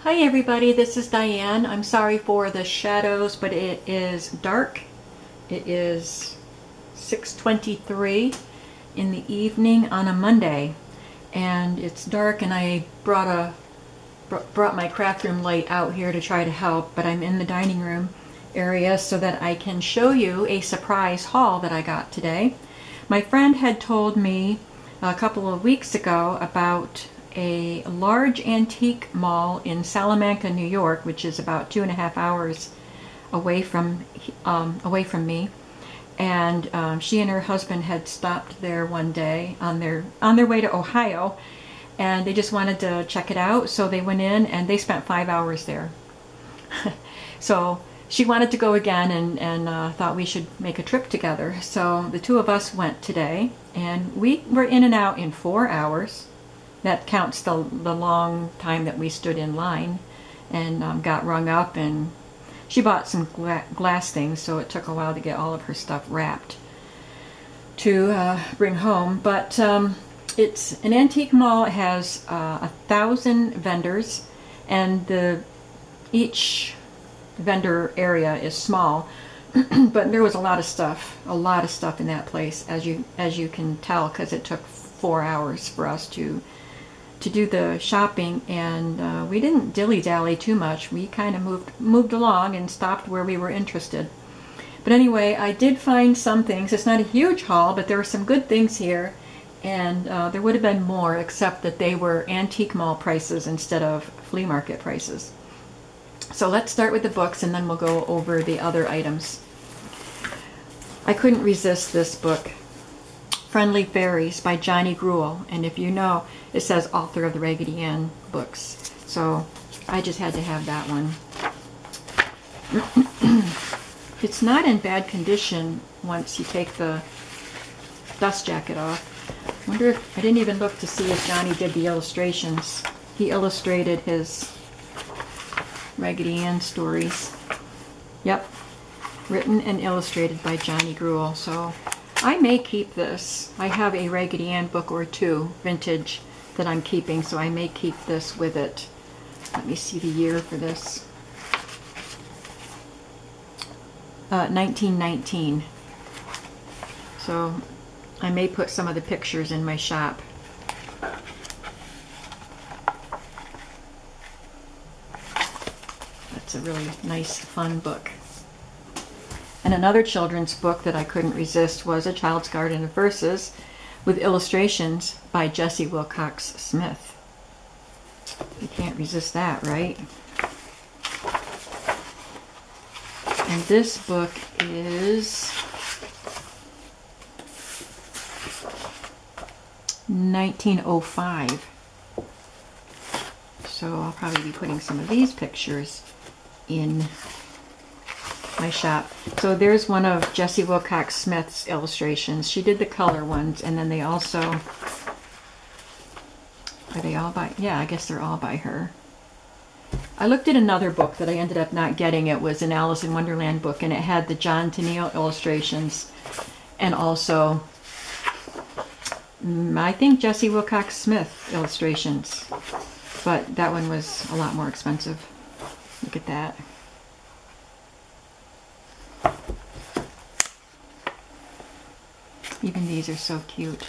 Hi everybody, this is Diane. I'm sorry for the shadows, but it is dark. It is 6:23 in the evening on a Monday, and it's dark, and I brought my craft room light out here to try to help, but I'm in the dining room area so that I can show you a surprise haul that I got today. My friend had told me a couple of weeks ago about a large antique mall in Salamanca, New York, which is about 2.5 hours away from me. And she and her husband had stopped there one day on their way to Ohio, and they just wanted to check it out. So they went in and they spent 5 hours there. So she wanted to go again, and thought we should make a trip together. So the two of us went today, and we were in and out in 4 hours. That counts the long time that we stood in line and got rung up, and she bought some glass things, so it took a while to get all of her stuff wrapped to bring home. But it's an antique mall. It has 1,000 vendors, and each vendor area is small, but there was a lot of stuff in that place, as you can tell, because it took 4 hours for us to do the shopping, and we didn't dilly-dally too much. We kind of moved along and stopped where we were interested. But anyway, I did find some things. It's not a huge haul, but there were some good things here, and there would have been more, except that they were antique mall prices instead of flea market prices. So let's start with the books, and then we'll go over the other items. I couldn't resist this book, Friendly Fairies by Johnny Gruell, and if you know, it says author of the Raggedy Ann books, so I just had to have that one. It's not in bad condition once you take the dust jacket off. Wonder if I didn't even look to see if Johnny did the illustrations. He illustrated his Raggedy Ann stories. Yep, written and illustrated by Johnny Gruell. So I may keep this. I have a Raggedy Ann book or two, vintage, that I'm keeping, so I may keep this with it. Let me see the year for this. 1919. So I may put some of the pictures in my shop. That's a really nice, fun book. And another children's book that I couldn't resist was A Child's Garden of Verses with illustrations by Jessie Wilcox Smith. You can't resist that, right? And this book is 1905. So I'll probably be putting some of these pictures in my shop. So there's one of Jessie Wilcox Smith's illustrations. She did the color ones, and then they also, are they all by, yeah, I guess they're all by her. I looked at another book that I ended up not getting. It was an Alice in Wonderland book, and it had the John Tenniel illustrations, and also I think Jessie Wilcox Smith illustrations, but that one was a lot more expensive. Look at that. Even these are so cute.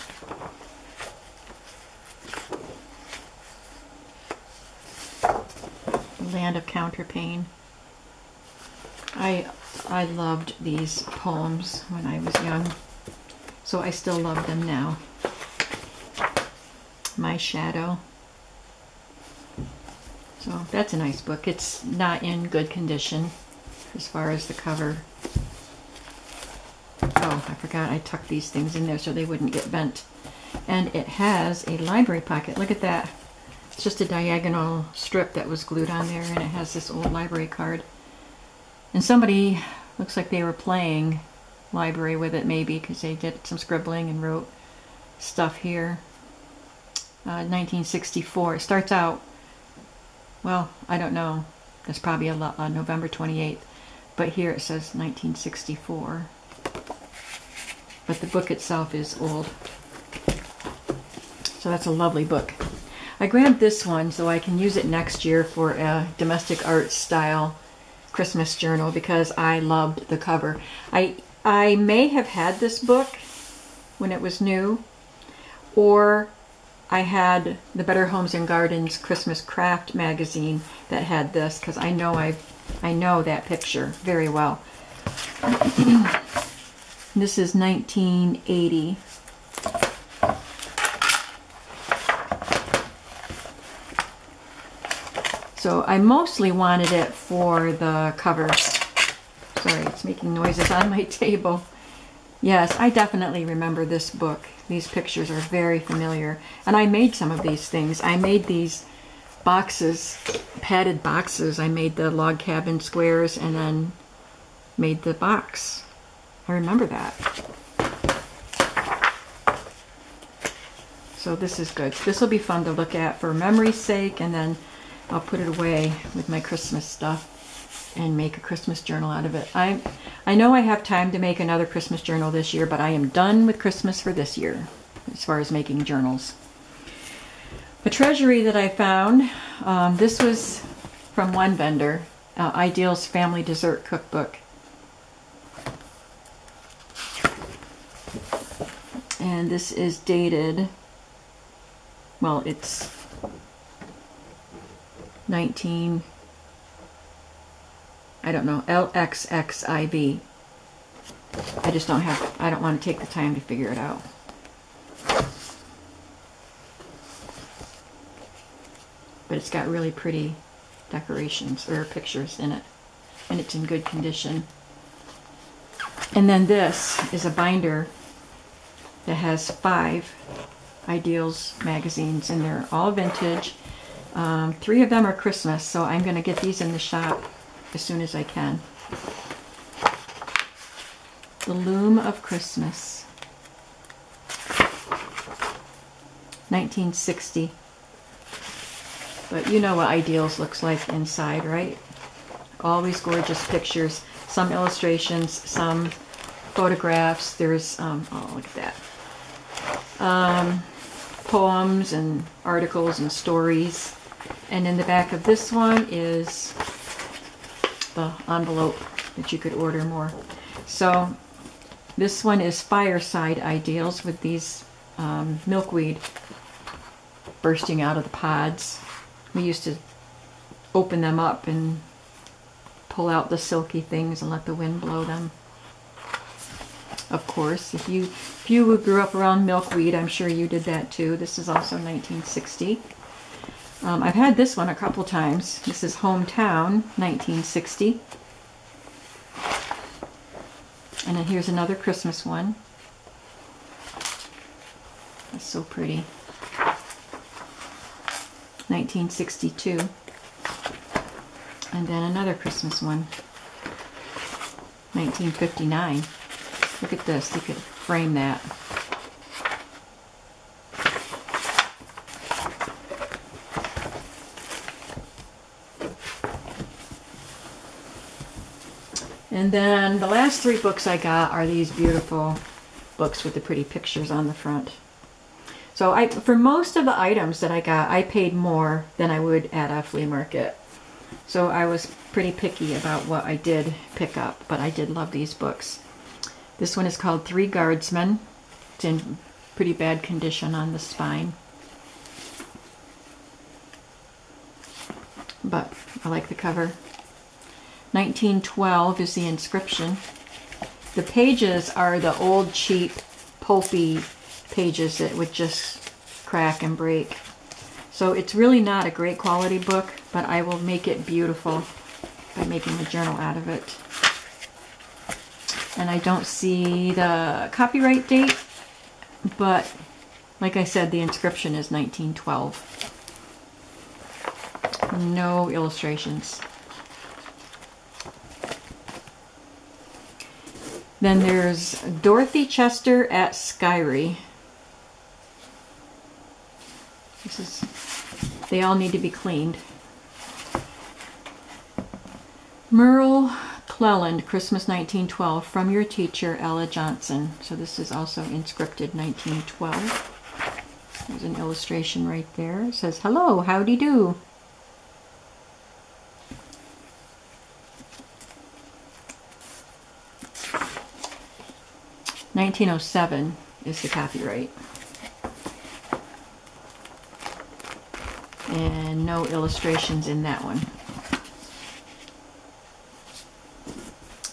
The Land of Counterpane. I loved these poems when I was young, so I still love them now. My Shadow. So that's a nice book. It's not in good condition as far as the cover. Oh, I forgot I tucked these things in there so they wouldn't get bent. And it has a library pocket. Look at that. It's just a diagonal strip that was glued on there, and it has this old library card. And somebody, looks like they were playing library with it maybe, because they did some scribbling and wrote stuff here. 1964. It starts out, well, I don't know. That's probably November 28th. But here it says 1964. But the book itself is old. So that's a lovely book. I grabbed this one so I can use it next year for a domestic art style Christmas journal because I loved the cover. I may have had this book when it was new, or I had the Better Homes and Gardens Christmas Craft magazine that had this, because I know that picture very well. This is 1980. So I mostly wanted it for the cover. Sorry, it's making noises on my table. Yes, I definitely remember this book. These pictures are very familiar. And I made some of these things. I made these boxes, padded boxes. I made the log cabin squares and then made the box. I remember that. So this is good. This will be fun to look at for memory's sake, and then I'll put it away with my Christmas stuff and make a Christmas journal out of it. I know I have time to make another Christmas journal this year, but I am done with Christmas for this year as far as making journals. A treasury that I found, this was from one vendor, Ideal's Family Dessert Cookbook. And this is dated, well, it's 19, I don't know, LXXIV. I don't want to take the time to figure it out. But it's got really pretty decorations or pictures in it, and it's in good condition. And then this is a binder that has 5 Ideals magazines, and they're all vintage. 3 of them are Christmas, so I'm going to get these in the shop as soon as I can. The Loom of Christmas, 1960. But you know what Ideals looks like inside, right? Always gorgeous pictures, some illustrations, some photographs. There's, oh, look at that. Poems and articles and stories. And in the back of this one is the envelope that you could order more. So this one is Fireside Ideals with these milkweed bursting out of the pods. We used to open them up and pull out the silky things and let the wind blow them. Of course, if you grew up around milkweed, I'm sure you did that too. This is also 1960. I've had this one a couple times. This is Hometown, 1960. And then here's another Christmas one. That's so pretty. 1962. And then another Christmas one. 1959. Look at this. You could frame that. And then the last 3 books I got are these beautiful books with the pretty pictures on the front. So for most of the items that I got, I paid more than I would at a flea market. So I was pretty picky about what I did pick up, but I did love these books. This one is called 3 Guardsmen. It's in pretty bad condition on the spine, but I like the cover. 1912 is the inscription. The pages are the old, cheap, pulpy pages that would just crack and break. So it's really not a great quality book, but I will make it beautiful by making a journal out of it. And I don't see the copyright date, but like I said, the inscription is 1912. No illustrations. Then there's Dorothy Chester at Skyrey. This is, they all need to be cleaned. Merle Cleland, Christmas 1912, from your teacher, Ella Johnson. So this is also inscripted 1912. There's an illustration right there. It says, "Hello, howdy do." (1907) is the copyright. And no illustrations in that one.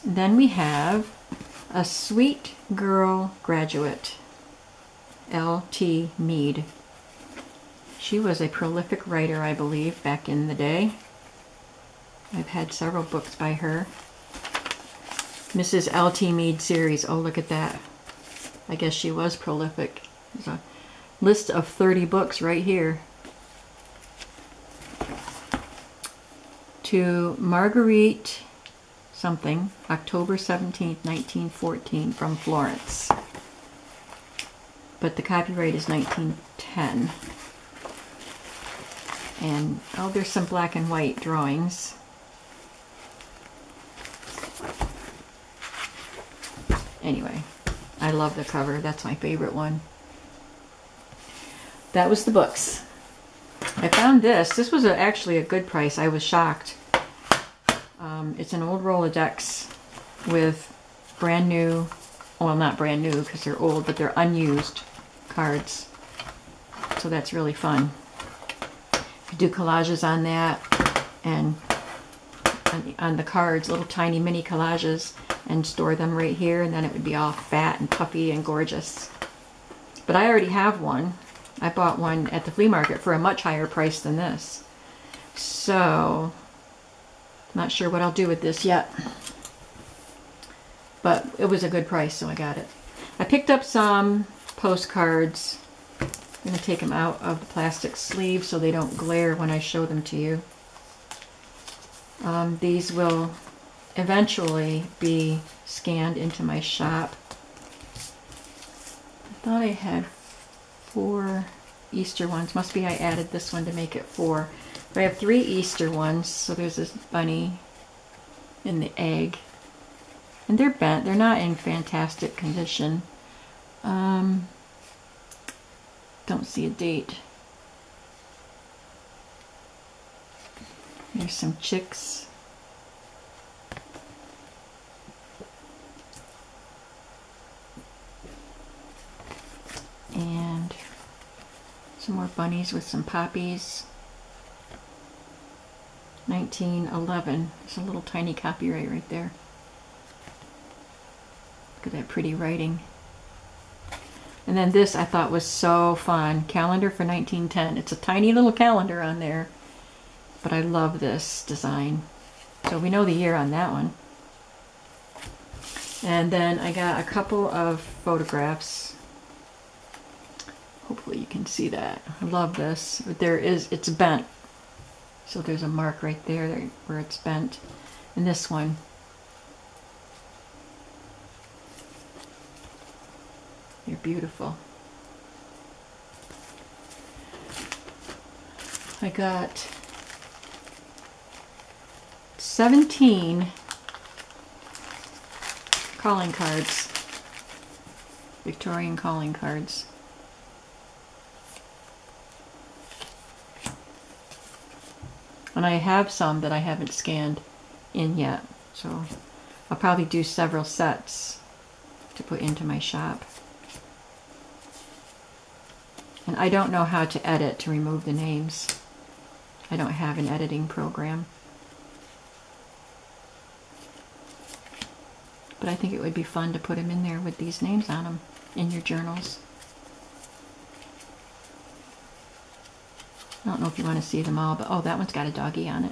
Then we have A Sweet Girl Graduate, L.T. Mead. She was a prolific writer, I believe, back in the day. I've had several books by her. Mrs. L.T. Mead series. Oh, look at that. I guess she was prolific. There's a list of 30 books right here. To Marguerite something, October 17th, 1914, from Florence. But the copyright is 1910. And, oh, there's some black and white drawings. Anyway, I love the cover. That's my favorite one. That was the books. I found this. This was actually a good price. I was shocked. It's an old Rolodex with brand new, well, not brand new because they're old, but they're unused cards. So that's really fun. You do collages on that and on the cards, little tiny mini collages, and store them right here, and then it would be all fat and puffy and gorgeous. But I already have one. I bought one at the flea market for a much higher price than this. So, not sure what I'll do with this yet. But it was a good price, so I got it. I picked up some postcards. I'm going to take them out of the plastic sleeve so they don't glare when I show them to you. These will eventually be scanned into my shop. I thought I had 4 Easter ones. Must be I added this one to make it 4. But I have 3 Easter ones. So there's this bunny and the egg. And they're bent. They're not in fantastic condition. Don't see a date. There's some chicks. And some more bunnies with some poppies. 1911. There's a little tiny copyright right there. Look at that pretty writing. And then this I thought was so fun. Calendar for 1910. It's a tiny little calendar on there. But I love this design. So we know the year on that one. And then I got a couple of photographs. Hopefully you can see that. I love this. But it's bent. So there's a mark right there where it's bent. And this one. They're beautiful. I got 17 calling cards. Victorian calling cards. And I have some that I haven't scanned in yet. So I'll probably do several sets to put into my shop. And I don't know how to edit to remove the names. I don't have an editing program. But I think it would be fun to put them in there with these names on them in your journals. I don't know if you want to see them all, but oh, that one's got a doggy on it.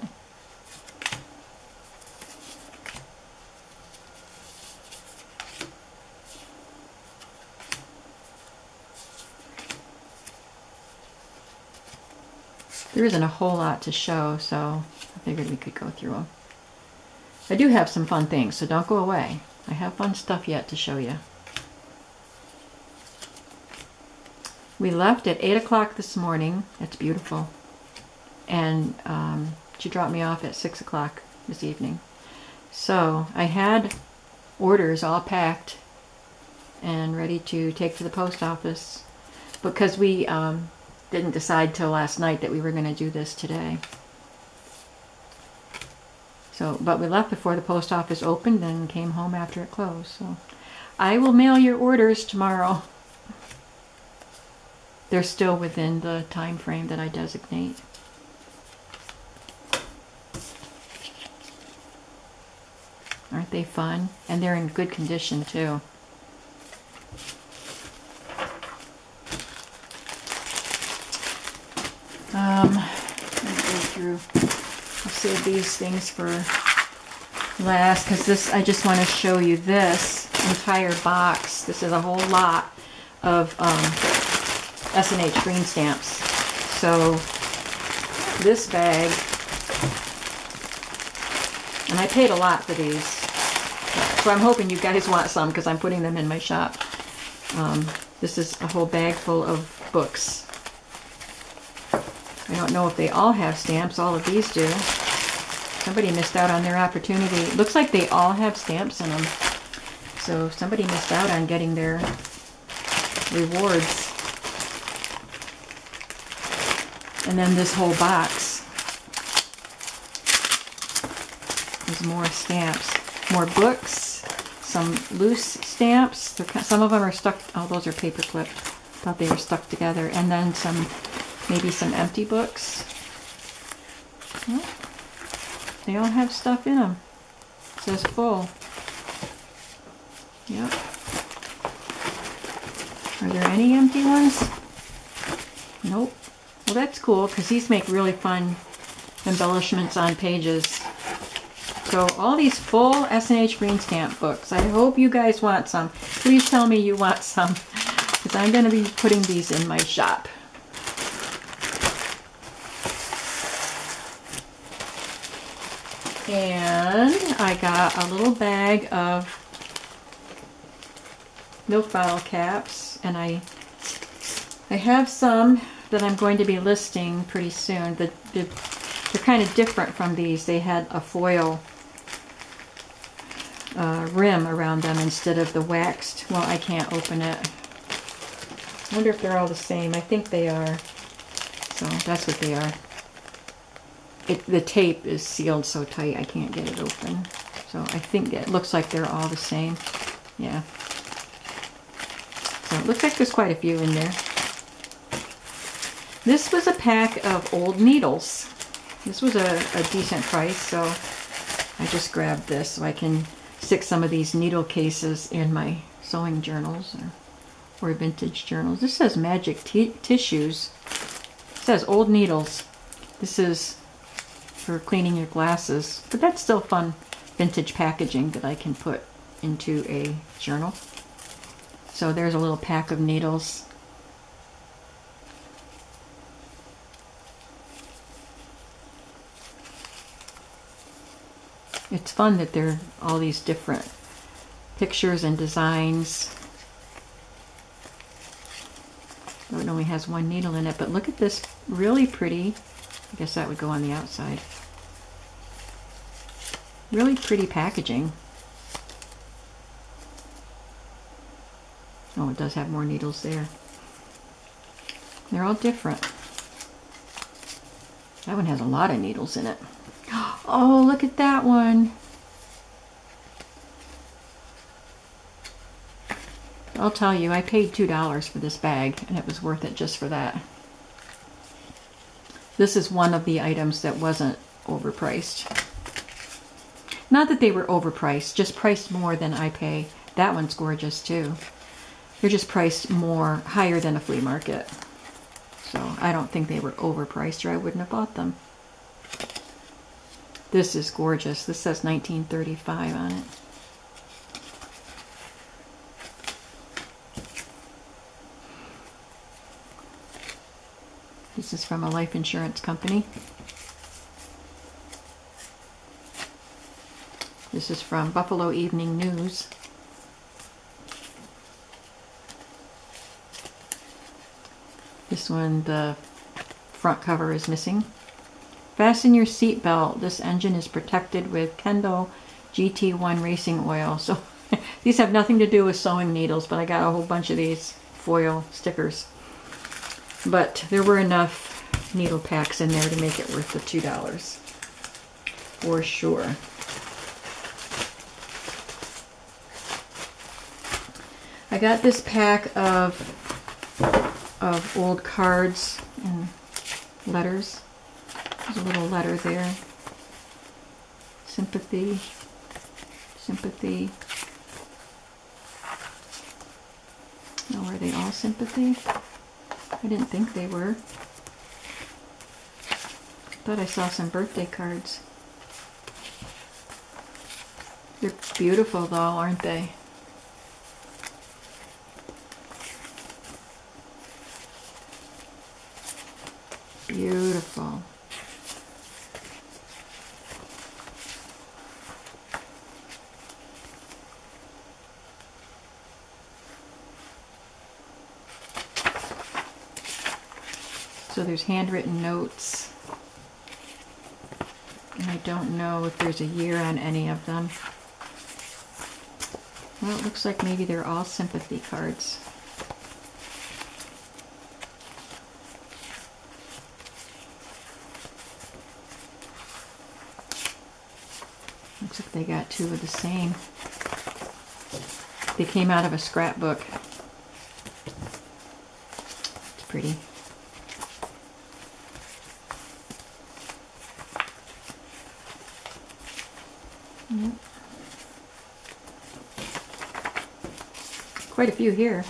There isn't a whole lot to show, so I figured we could go through them. I do have some fun things, so don't go away. I have fun stuff yet to show you. We left at 8 o'clock this morning. That's beautiful. And she dropped me off at 6 o'clock this evening. So I had orders all packed and ready to take to the post office. because we didn't decide till last night that we were going to do this today. So, but we left before the post office opened and came home after it closed. So I will mail your orders tomorrow. They're still within the time frame that I designate. Aren't they fun? And they're in good condition too. Let me go through. I'll save these things for last because this, I just want to show you this entire box. This is a whole lot of S&H green stamps. So this bag, and I paid a lot for these, so I'm hoping you guys want some because I'm putting them in my shop. This is a whole bag full of books. I don't know if they all have stamps. All of these do. Somebody missed out on their opportunity. Looks like they all have stamps in them. So somebody missed out on getting their rewards. And then this whole box is more stamps. More books. Some loose stamps. Some of them are stuck. Oh, those are paper clipped. Thought they were stuck together. And then some... maybe some empty books. Well, they all have stuff in them. It says full. Yep. Are there any empty ones? Nope. Well, that's cool because these make really fun embellishments on pages. So all these full S&H green stamp books. I hope you guys want some. Please tell me you want some because I'm going to be putting these in my shop. And I got a little bag of milk bottle caps, and I have some that I'm going to be listing pretty soon. They're kind of different from these. They had a foil rim around them instead of the waxed. Well, I can't open it. I wonder if they're all the same. I think they are. So that's what they are. The tape is sealed so tight I can't get it open. So I think it looks like they're all the same. Yeah. So it looks like there's quite a few in there. This was a pack of old needles. This was a decent price, so I just grabbed this so I can stick some of these needle cases in my sewing journals or vintage journals. This says magic tissues. It says old needles. This is for cleaning your glasses, but that's still fun vintage packaging that I can put into a journal. So there's a little pack of needles. It's fun that there are all these different pictures and designs. Oh, it only has one needle in it, but look at this really pretty. I guess that would go on the outside. Really pretty packaging. Oh, it does have more needles there. They're all different. That one has a lot of needles in it. Oh, look at that one. I'll tell you, I paid $2 for this bag, and it was worth it just for that. This is one of the items that wasn't overpriced. Not that they were overpriced, just priced more than I pay. That one's gorgeous too. They're just priced more, higher than a flea market. So I don't think they were overpriced or I wouldn't have bought them. This is gorgeous. This says 1935 on it. This is from a life insurance company. This is from Buffalo Evening News. This one, the front cover is missing. Fasten your seat belt. This engine is protected with Kendo GT1 racing oil. So these have nothing to do with sewing needles, but I got a whole bunch of these foil stickers. But there were enough needle packs in there to make it worth the $2 for sure. I got this pack of old cards and letters. There's a little letter there. Sympathy, sympathy. Oh, are they all sympathy? I didn't think they were. Thought I saw some birthday cards. They're beautiful though, aren't they? Beautiful. So there's handwritten notes, and I don't know if there's a year on any of them. Well, it looks like maybe they're all sympathy cards. Looks like they got two of the same. They came out of a scrapbook. It's pretty. Yep. Quite a few here.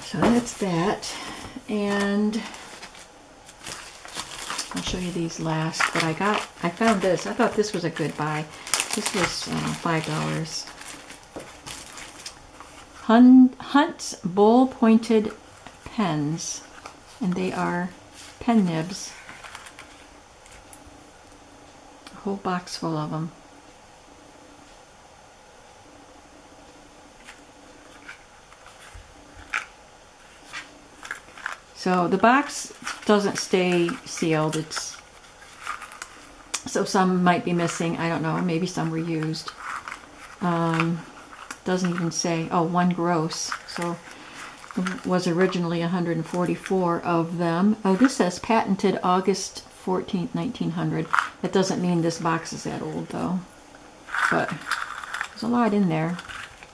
So that's that, and I'll show you these last. But I found this. I thought this was a good buy. This was $5. Hunt's bull pointed pens, and they are pen nibs. A whole box full of them. So the box doesn't stay sealed. So some might be missing. I don't know. Maybe some were used. Doesn't even say. Oh, one gross. So it was originally 144 of them. Oh, this says patented August 14th, 1900. That doesn't mean this box is that old though. But there's a lot in there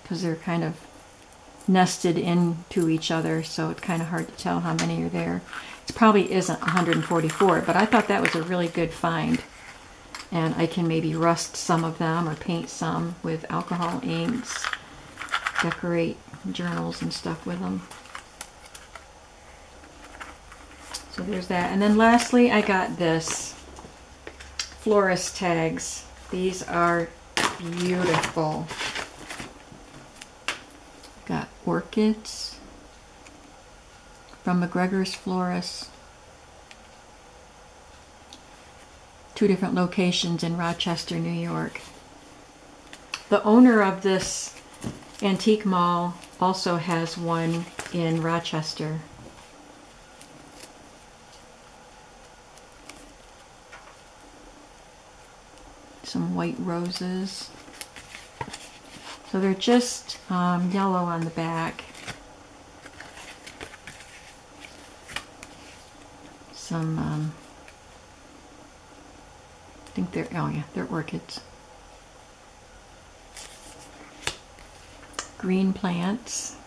because they're kind of nested into each other, so it's kind of hard to tell how many are there. It probably isn't 144, but I thought that was a really good find. And I can maybe rust some of them or paint some with alcohol inks, decorate journals and stuff with them. So there's that. And then lastly, I got this florist tags. These are beautiful. Got orchids from McGregor's Florist. 2 different locations in Rochester, New York. The owner of this antique mall also has one in Rochester. Some white roses. So they're just yellow on the back. Some, I think they're, oh yeah, they're orchids. Green plants.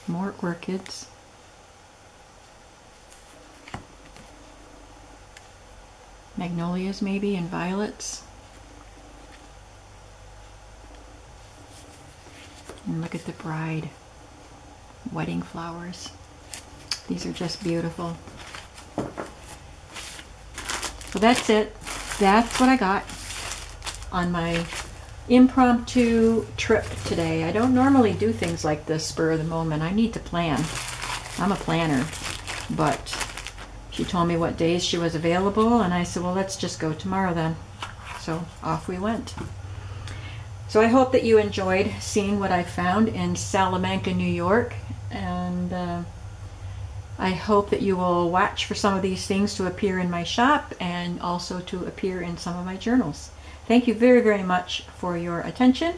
More orchids. Magnolias maybe, and violets. And look at the bride. Wedding flowers. These are just beautiful. So that's it. That's what I got on my impromptu trip today. I don't normally do things like this spur of the moment. I need to plan. I'm a planner. But she told me what days she was available, and I said, well, let's just go tomorrow then. So off we went. So I hope that you enjoyed seeing what I found in Salamanca, New York. And I hope that you will watch for some of these things to appear in my shop and also to appear in some of my journals. Thank you very, very much for your attention,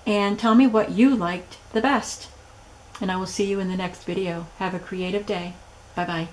and tell me what you liked the best. And I will see you in the next video. Have a creative day. Bye-bye.